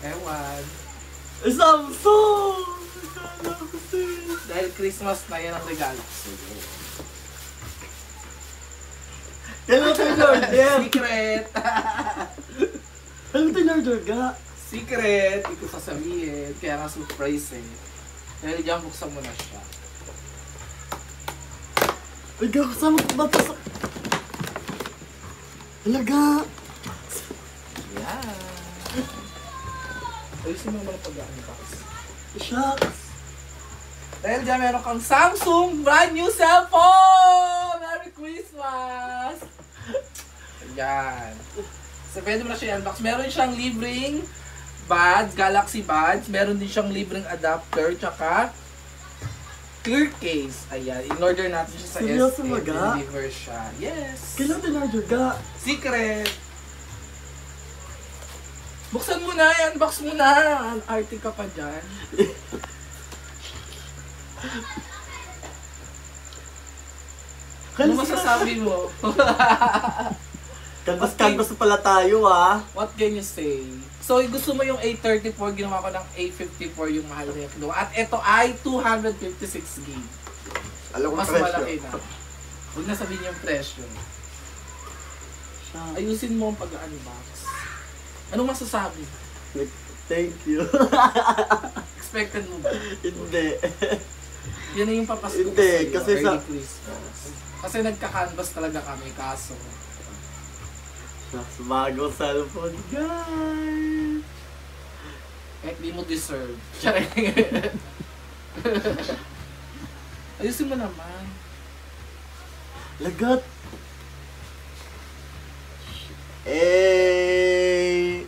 Ewan. Samsung! Dahil Christmas na yan ang regalo. Kailan ito yung order? Secret! Kailan ito yung order ga? Secret! Hindi ko sasabihin. Kaya nga surprise eh. Dahil diyan buksan mo na siya. Ay, kasama ko ba ito sa... Talaga! Yan! Ayusin mo naman ang pag-unbox. Shucks! Dahil dyan meron kang Samsung brand new cellphone! Merry Christmas! Ayan. So pwede mo na siya i-unbox. Meron siyang libreng buds, Galaxy buds. Meron din siyang libreng adapter, tsaka clear case. Ayan. In-order natin siya sa Seryoso SM. maga? Deliver siya. Yes! Kailan ito yung order ga? Secret! Buksan mo na! I-unbox mo na! Arte ka pa dyan. Ano masasabi mo? Canvas pala tayo What can you say? So, gusto mo yung A34, ginawa ko ng A54 yung mahal na yung kinuha. At ito ay 256 gig. Alam ko Mas presyo. malaki na. Huwag na sabihin yung presyo. Ayusin mo ang pag-unbox. Anong masasabi? Thank you. Expected mo ba? Hindi. Yan na yung papasko ko Hindi, sa'yo. kasi Early Christmas. Kasi nagka-canvas talaga kami, kaso. Naks, bagong cellphone, guys! Kahit di mo deserve. Ayusin mo naman. Lagat! Eh!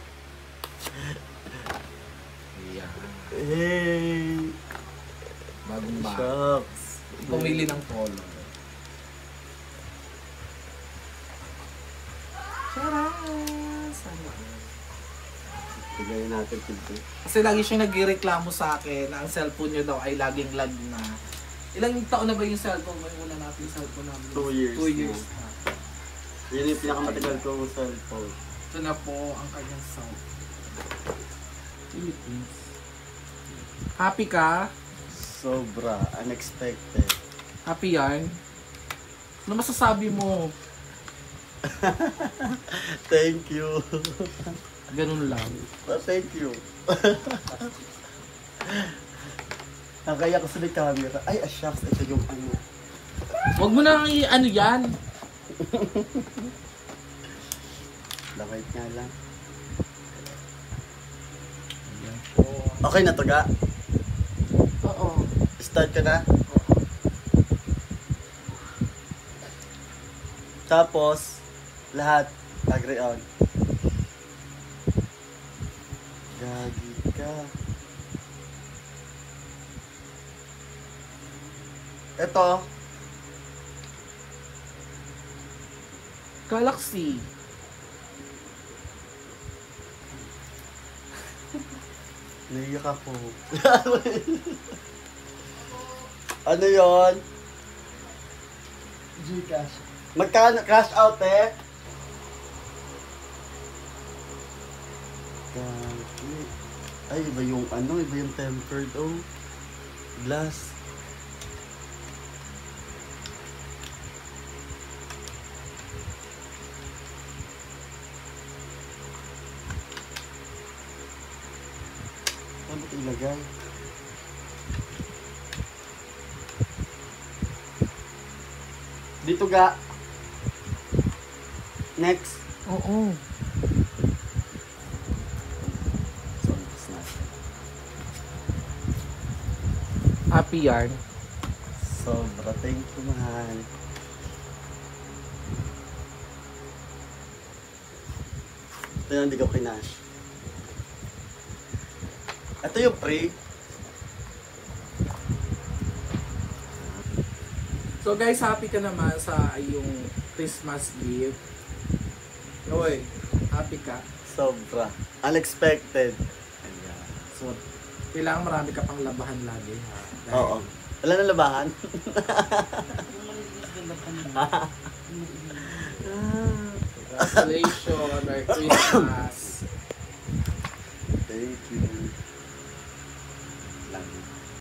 Eh! Bagong bago. Shucks! Pumili ng color. Sana. Bigay natin pinto. Kasi lagi siya nagreklamo sa akin na ang cellphone niya daw ay laging lag na. Ilang taon na ba yung cellphone mo? Yung una natin yung cellphone namin. 2 years. 2 years na. Yun yung pinakamatagal kong cellphone. Ito na po ang kanyang sound. Philippines. Happy ka? Sobra. Unexpected. Happy yan? Ano masasabi mo? Thank you. Ganun lang. Thank you. Nakaya ko sa may camera. Ay, shucks. Ito yung ano. Huwag mo nang ano yan. Lakait nga lang. Okay na to, ga? Oo. Start ka na? Tapos, lahat, agree on. Gagi ka. Ito, Galaxy. naiyak ako. Ano yon? Gcash. Magkano cash out eh? Gagi. Ay, iba yung ano, iba yung tempered oh. Glass. Saan ba ito ilagay? Dito ga. Next. Oo. Happy yarn. Sobra. Thank you, mahal. Ito yung hindi ko kinash. Ito yung pre. So guys, happy ka naman sa iyong Christmas gift. Oy, happy ka. Sobra. Unexpected. Ayan. So, kailangan marami ka pang labahan lagi ha. Dahil Oo. Wala na labahan? Congratulations, Merry Christmas. Thank you. Lang.